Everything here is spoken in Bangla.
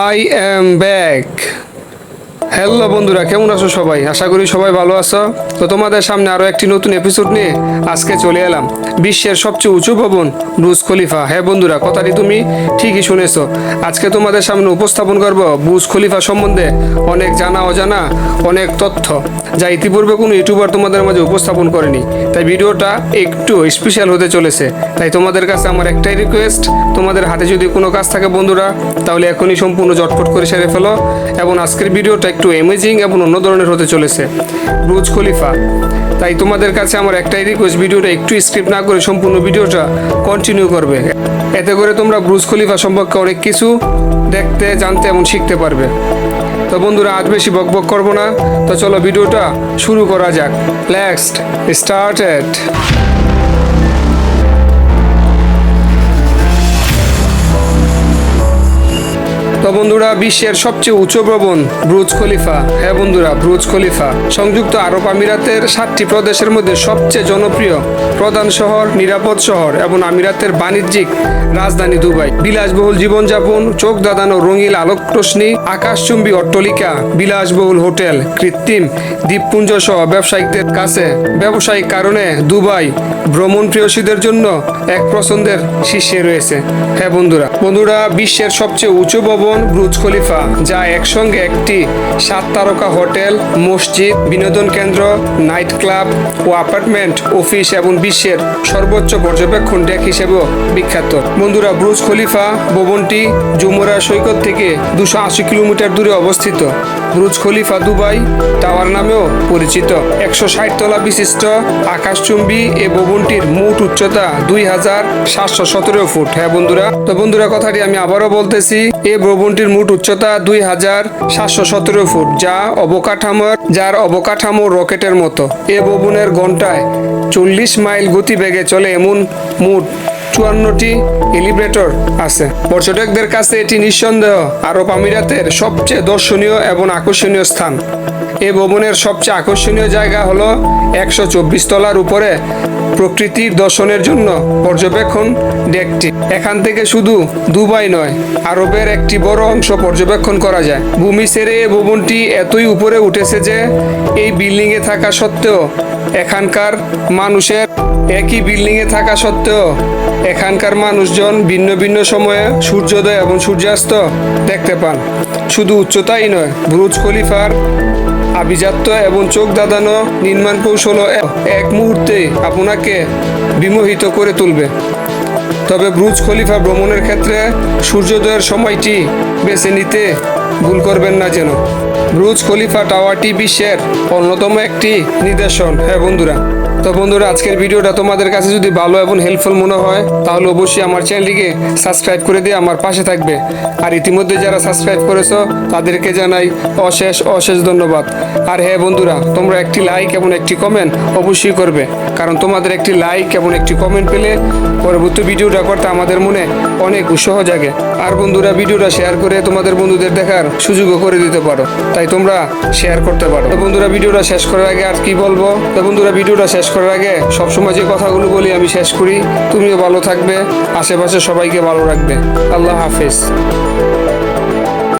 I am back. হ্যালো বন্ধুরা, কেমন আছো সবাই? আশা করি সবাই ভালো আছো। তো তোমাদের সামনে আরও একটি নতুন এপিসোড নিয়ে আজকে চলে এলাম। বিশ্বের সবচেয়ে উঁচু ভবন বুর্জ খলিফা। হ্যাঁ বন্ধুরা, কথাটি তুমি ঠিকই শুনেছো। আজকে তোমাদের সামনে উপস্থাপন করব বুর্জ খলিফা সম্বন্ধে অনেক জানা অজানা অনেক তথ্য, যা ইতিপূর্বে কোনো ইউটিউবার তোমাদের মাঝে উপস্থাপন করেনি। তাই ভিডিওটা একটু স্পেশাল হতে চলেছে। তাই তোমাদের কাছে আমার একটাই রিকোয়েস্ট, তোমাদের হাতে যদি কোনো কাজ থাকে বন্ধুরা, তাহলে এখনই সম্পূর্ণ ঝটপট করে সেরে ফেলো। এবং আজকের ভিডিওটা একটু অ্যামেজিং এবং অন্য ধরনের হতে চলেছে, বুর্জ খলিফা। তাই তোমাদের কাছে আমার একটাই রিকোয়েস্ট, ভিডিওটা একটু স্কিপ না করে সম্পূর্ণ ভিডিওটা কন্টিনিউ করবে। এতে করে তোমরা বুর্জ খলিফা সম্পর্কে অনেক কিছু দেখতে, জানতে এবং শিখতে পারবে। তো বন্ধুরা, আজ বেশি বকবক করবো না, তো চলো ভিডিওটা শুরু করা যাক। Let's started. তো বন্ধুরা, বিশ্বের সবচেয়ে উঁচু ভবন বুর্জ খলিফা। হ্যাঁ বন্ধুরা, বুর্জ খলিফা সংযুক্ত আরব আমিরাতের 7টি প্রদেশের মধ্যে সবচেয়ে জনপ্রিয় প্রধান শহর, নিরাপদ শহর এবং আমিরাতের বাণিজ্যিক রাজধানী দুবাই। বিলাসবহুল জীবনযাপন, চোখ ধাঁধানো রঙিন আলোক রোশনি, আকাশচুম্বী অট্টালিকা, বিলাসবহুল হোটেল, কৃত্রিম দ্বীপপুঞ্জ সহ ব্যবসায়িকদের কাছে ব্যবসায়িক কারণে দুবাই ভ্রমণ প্রিয়সীদের জন্য এক পছন্দের শীর্ষে রয়েছে। হ্যাঁ বন্ধুরা, বিশ্বের সবচেয়ে উঁচু ভবন বুর্জ খলিফা, যা একসঙ্গে একটি 7 তারকা হোটেল, মসজিদ, বিনোদন কেন্দ্র, নাইট ক্লাব ও অ্যাপার্টমেন্ট, অফিস এবং বিশ্বের সর্বোচ্চ পর্যবেক্ষণ ডেক হিসেবেও বিখ্যাত। বন্ধুরা, বুর্জ খলিফা ভবনটি যমুনা সৈকত থেকে 280 কিলোমিটার দূরে অবস্থিত। বুর্জ খলিফা দুবাই টাওয়ার নামেও পরিচিত। 160 তলা বিশিষ্ট আকাশচুম্বী এই ভবনটির মোট উচ্চতা 2717 ফুট। হ্যাঁ বন্ধুরা, কথাটি আমি আবারও বলতেছি, এই ভবনটির মোট উচ্চতা 2717 ফুট, যার অবকাঠামো রকেটের মতো। এ ভবনের ঘন্টায় 40 মাইল গতিবেগে চলে এমন মোট 54টি এলিভেটর আছে। পর্যটকদের কাছে এটি নিঃসন্দেহ আরব আমিরাতের সবচেয়ে দর্শনীয় এবং আকর্ষণীয় স্থান। এই ভবনের সবচেয়ে আকর্ষণীয় জায়গা হলো 124 তলার উপরে প্রকৃতির দর্শনের জন্য পর্যবেক্ষণ ডেকটি। এখান থেকে শুধু দুবাই নয়, আরবের একটি বড় অংশ পর্যবেক্ষণ করা যায়। ভূমি ছেড়ে এই ভবনটি এতই উপরে উঠেছে যে এই বিল্ডিংয়ে থাকা সত্ত্বেও এখানকার মানুষজন ভিন্ন ভিন্ন সময়ে সূর্যোদয় এবং সূর্যাস্ত দেখতে পান। শুধু উচ্চতাই নয়, বুর্জ খলিফার আভিজাত্য এবং চোখ ধাঁধানো নির্মাণ কৌশল এক মুহূর্তে আপনাকে বিমোহিত করে তুলবে। তবে বুর্জ খলিফা ভ্রমণের ক্ষেত্রে সূর্যোদয়ের সময়টি বেছে নিতে ভুল করবেন না যেন। বুর্জ খলিফা টাওয়ারটি বিশ্বের অন্যতম একটি নিদর্শন। হ্যাঁ বন্ধুরা, আজকের ভিডিওটা তোমাদের কাছে যদি ভালো এবং হেল্পফুল মনে হয়, তাহলে অবশ্যই আমার চ্যানেলটিকে সাবস্ক্রাইব করে দিয়ে আমার পাশে থাকবে। আর ইতিমধ্যে যারা সাবস্ক্রাইব করেছো তাদেরকে জানাই অশেষ ধন্যবাদ। আর হ্যাঁ বন্ধুরা, তোমরা একটি লাইক এবং একটি কমেন্ট অবশ্যই করবে, কারণ তোমাদের একটি লাইক এবং একটি কমেন্ট পেলে পরবর্তী ভিডিওটা করতে আমাদের মনে অনেক উৎসাহ জাগে। আর বন্ধুরা, ভিডিওটা শেয়ার করে তোমাদের বন্ধুদের দেখার সুযোগও করে দিতে পারো, তাই তোমরা শেয়ার করতে পারো। তো বন্ধুরা, ভিডিওটা শেষ করার আগে আর কি বলবো, তো বন্ধুরা, ভিডিওটা শেষ করার আগে সবসময় যে কথাগুলো বলি আমি শেষ করি। তুমিও ভালো থাকবে, আশেপাশে সবাইকে ভালো রাখবে। আল্লাহ হাফেজ।